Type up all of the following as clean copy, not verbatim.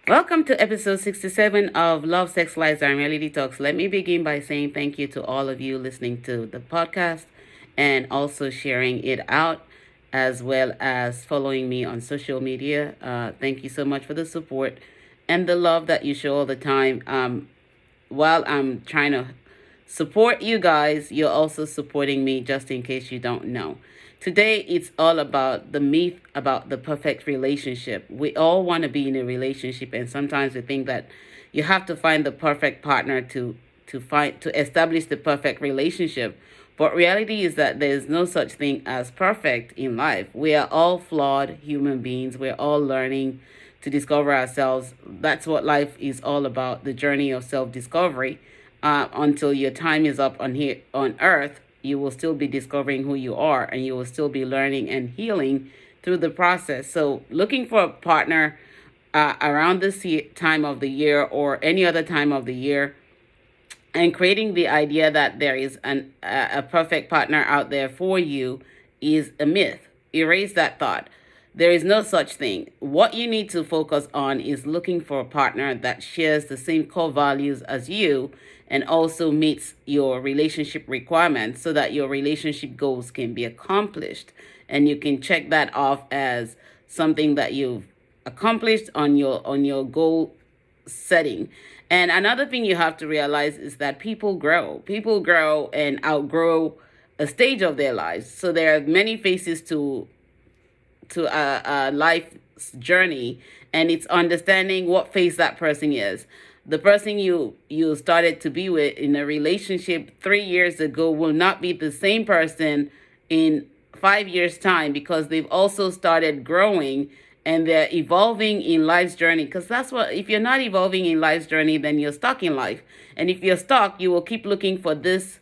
Welcome to episode 67 of Love, Sex, Lies, and Reality Talks. Let me begin by saying thank you to all of you listening to the podcast and also sharing it out, as well as following me on social media. Thank you so much for the support and the love that you show all the time. While I'm trying to support you guys, you're also supporting me, just in case you don't know. Today, it's all about the myth about the perfect relationship. We all want to be in a relationship, and sometimes we think that you have to find the perfect partner to establish the perfect relationship. But reality is that there's no such thing as perfect in life. We are all flawed human beings. We're all learning to discover ourselves. That's what life is all about, the journey of self-discovery. Until your time is up on earth, you will still be discovering who you are, and you will still be learning and healing through the process. So looking for a partner around this time of the year or any other time of the year, and creating the idea that there is a perfect partner out there for you is a myth. Erase that thought. There is no such thing. What you need to focus on is looking for a partner that shares the same core values as you and also meets your relationship requirements so that your relationship goals can be accomplished. And you can check that off as something that you've accomplished on your goal setting. And another thing you have to realize is that people grow. People grow and outgrow a stage of their lives. So there are many phases to a life's journey, and it's understanding what phase that person is. The person you started to be with in a relationship 3 years ago will not be the same person in 5 years time, because they've also started growing and they're evolving in life's journey. Because that's what, if you're not evolving in life's journey, then you're stuck in life. And if you're stuck, you will keep looking for this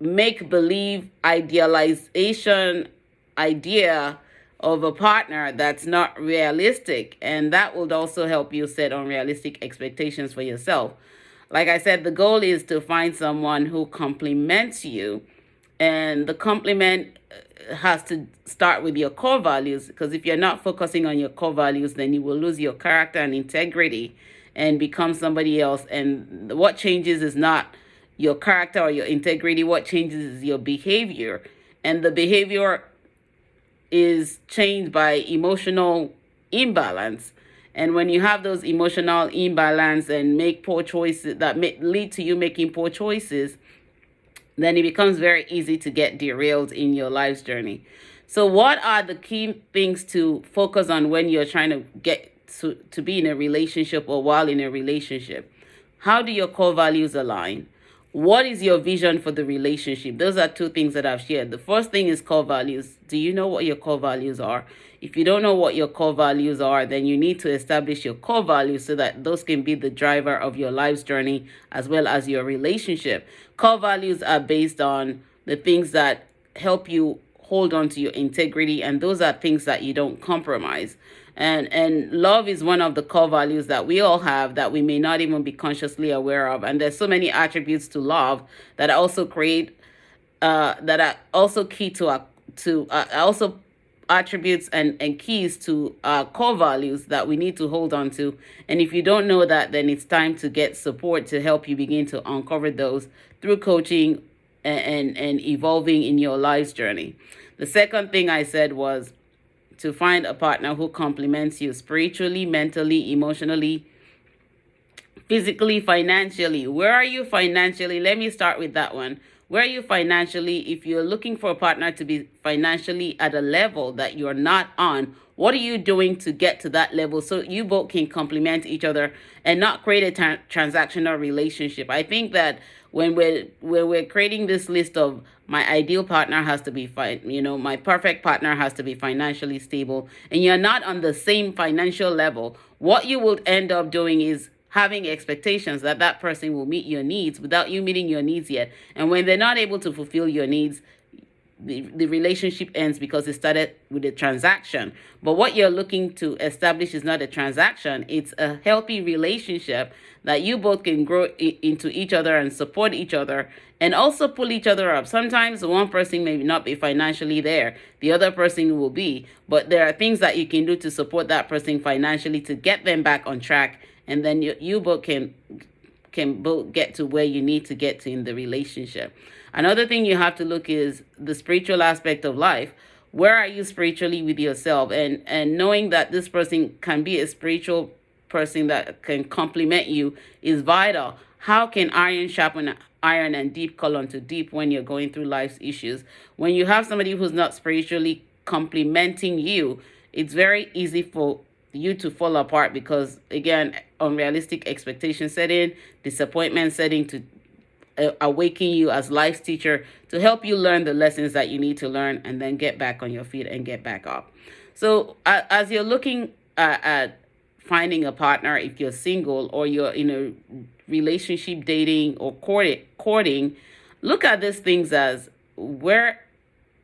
make believe idealization idea of a partner that's not realistic, and that would also help you set unrealistic expectations for yourself. Like I said, the goal is to find someone who complements you, and the compliment has to start with your core values, because if you're not focusing on your core values, then you will lose your character and integrity and become somebody else. And what changes is not your character or your integrity. What changes is your behavior, and the behavior is changed by emotional imbalance. And when you have those emotional imbalance and make poor choices that lead to you making poor choices, then it becomes very easy to get derailed in your life's journey. So what are the key things to focus on when you're trying to get to be in a relationship or while in a relationship? How do your core values align? What is your vision for the relationship? Those are two things that I've shared. The first thing is core values. Do you know what your core values are? If you don't know what your core values are, then you need to establish your core values so that those can be the driver of your life's journey as well as your relationship. Core values are based on the things that help you hold on to your integrity, and those are things that you don't compromise. And love is one of the core values that we all have that we may not even be consciously aware of. And there's so many attributes to love that also create that are also key to also attributes and keys to core values that we need to hold on to. And if you don't know that, then it's time to get support to help you begin to uncover those through coaching and evolving in your life's journey. The second thing I said was to find a partner who complements you spiritually, mentally, emotionally, physically, financially. Where are you financially? Let me start with that one. Where are you financially? If you're looking for a partner to be financially at a level that you're not on, what are you doing to get to that level so you both can complement each other and not create a transactional relationship? I think that when we're creating this list of my ideal partner has to be fine, my perfect partner has to be financially stable, and you're not on the same financial level, what you will end up doing is having expectations that that person will meet your needs without you meeting your needs yet. And when they're not able to fulfill your needs, the relationship ends because it started with a transaction. But what you're looking to establish is not a transaction, it's a healthy relationship that you both can grow into each other and support each other and also pull each other up. Sometimes one person may not be financially there, the other person will be, but there are things that you can do to support that person financially to get them back on track, and then you both can both get to where you need to get to in the relationship. Another thing you have to look is the spiritual aspect of life. Where are you spiritually with yourself? And knowing that this person can be a spiritual person that can complement you is vital. How can iron sharpen iron and deep call onto deep when you're going through life's issues? When you have somebody who's not spiritually complementing you, it's very easy for you to fall apart because, again, unrealistic expectations set in, disappointment setting to awaken you as life's teacher to help you learn the lessons that you need to learn and then get back on your feet and get back up. So as you're looking at finding a partner, if you're single or you're in a relationship, dating, or courting, look at these things as where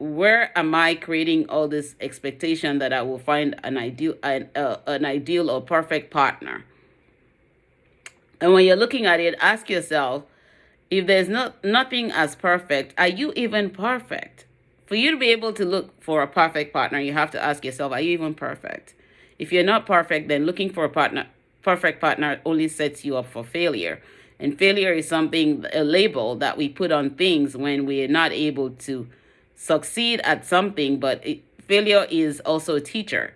am I creating all this expectation that I will find an ideal or perfect partner? And when you're looking at it, ask yourself, if there's nothing as perfect, are you even perfect? For you to be able to look for a perfect partner, you have to ask yourself, are you even perfect? If you're not perfect, then looking for a perfect partner only sets you up for failure. And failure is a label that we put on things when we are not able to succeed at something. But failure is also a teacher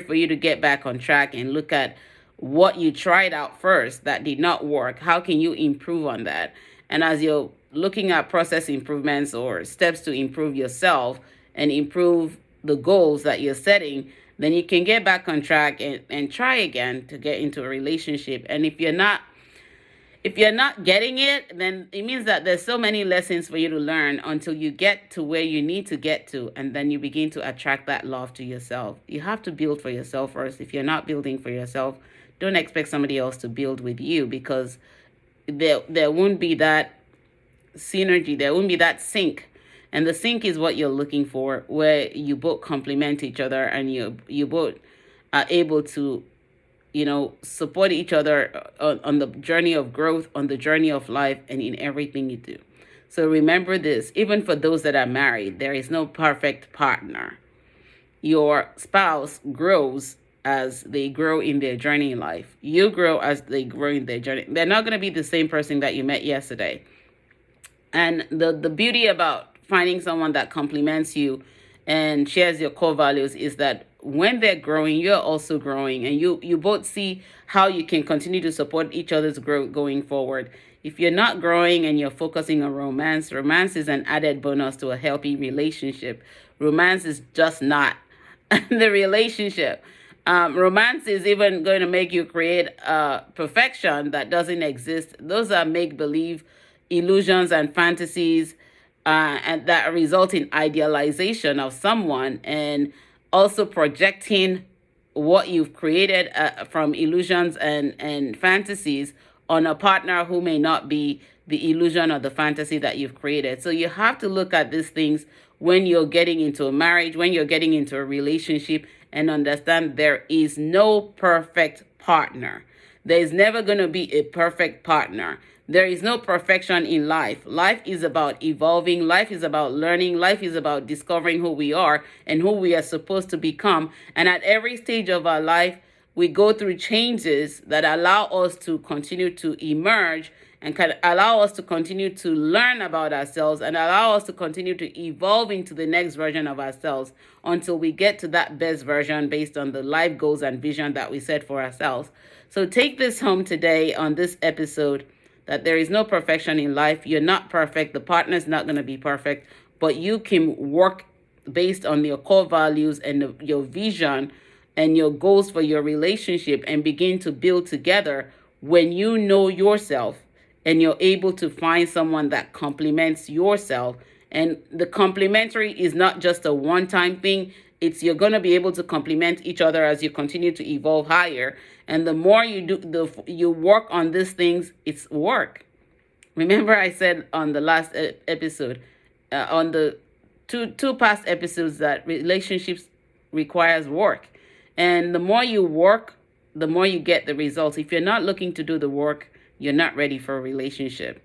for you to get back on track and look at what you tried out first that did not work. How can you improve on that? And as you're looking at process improvements or steps to improve yourself and improve the goals that you're setting, then you can get back on track and try again to get into a relationship. And if you're not getting it, then it means that there's so many lessons for you to learn until you get to where you need to get to, and then you begin to attract that love to yourself. You have to build for yourself first. If you're not building for yourself, don't expect somebody else to build with you, because there won't be that synergy, there won't be that sync. And the sync is what you're looking for, where you both complement each other and you both are able to, support each other on the journey of growth, on the journey of life, and in everything you do. So remember this, even for those that are married, there is no perfect partner. Your spouse grows as they grow in their journey in life. You grow as they grow in their journey. They're not going to be the same person that you met yesterday. And the beauty about finding someone that complements you and shares your core values is that when they're growing, you're also growing, and you both see how you can continue to support each other's growth going forward. If you're not growing and you're focusing on romance is an added bonus to a healthy relationship. Romance is just not the relationship. Romance is even going to make you create perfection that doesn't exist. Those are make-believe illusions and fantasies, and that result in idealization of someone, and also projecting what you've created from illusions and fantasies on a partner who may not be the illusion or the fantasy that you've created. So you have to look at these things when you're getting into a marriage, when you're getting into a relationship, and understand there is no perfect partner. There is never going to be a perfect partner. There is no perfection in life. Life is about evolving. Life is about learning. Life is about discovering who we are and who we are supposed to become. And at every stage of our life, we go through changes that allow us to continue to emerge and can allow us to continue to learn about ourselves and allow us to continue to evolve into the next version of ourselves until we get to that best version based on the life goals and vision that we set for ourselves. So take this home today on this episode, that there is no perfection in life. You're not perfect. The partner's not going to be perfect, but you can work based on your core values and your vision and your goals for your relationship and begin to build together when you know yourself and you're able to find someone that complements yourself. And the complementary is not just a one-time thing. It's you're going to be able to complement each other as you continue to evolve higher. And the more you do, you work on these things, it's work. Remember I said on the last episode, on the two past episodes that relationships requires work. And the more you work, the more you get the results. If you're not looking to do the work, you're not ready for a relationship.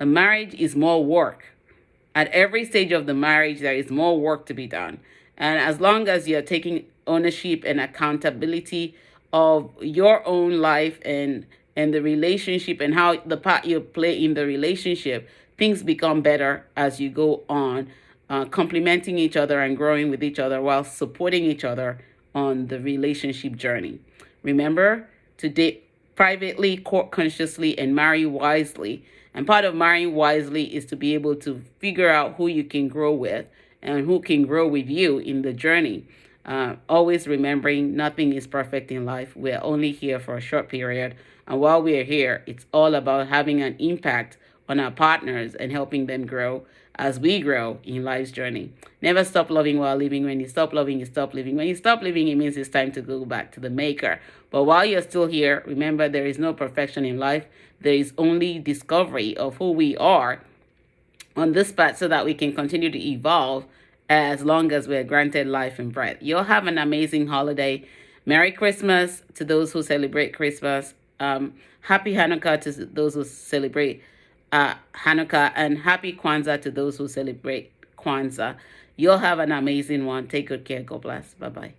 A marriage is more work. At every stage of the marriage, there is more work to be done. And as long as you're taking ownership and accountability of your own life and the relationship and how the part you play in the relationship, things become better as you go on, complementing each other and growing with each other while supporting each other on the relationship journey. Remember to date privately, court consciously, and marry wisely. And part of marrying wisely is to be able to figure out who you can grow with and who can grow with you in the journey. Always remembering nothing is perfect in life. We're only here for a short period. And while we're here, it's all about having an impact on our partners and helping them grow as we grow in life's journey. Never stop loving while living. When you stop loving, you stop living. When you stop living, it means it's time to go back to the maker. But while you're still here, remember there is no perfection in life. There is only discovery of who we are on this path so that we can continue to evolve as long as we're granted life and breath. You'll have an amazing holiday. Merry Christmas to those who celebrate Christmas. Happy Hanukkah to those who celebrate Hanukkah, and happy Kwanzaa to those who celebrate Kwanzaa. You'll have an amazing one. Take good care. God bless. Bye-bye.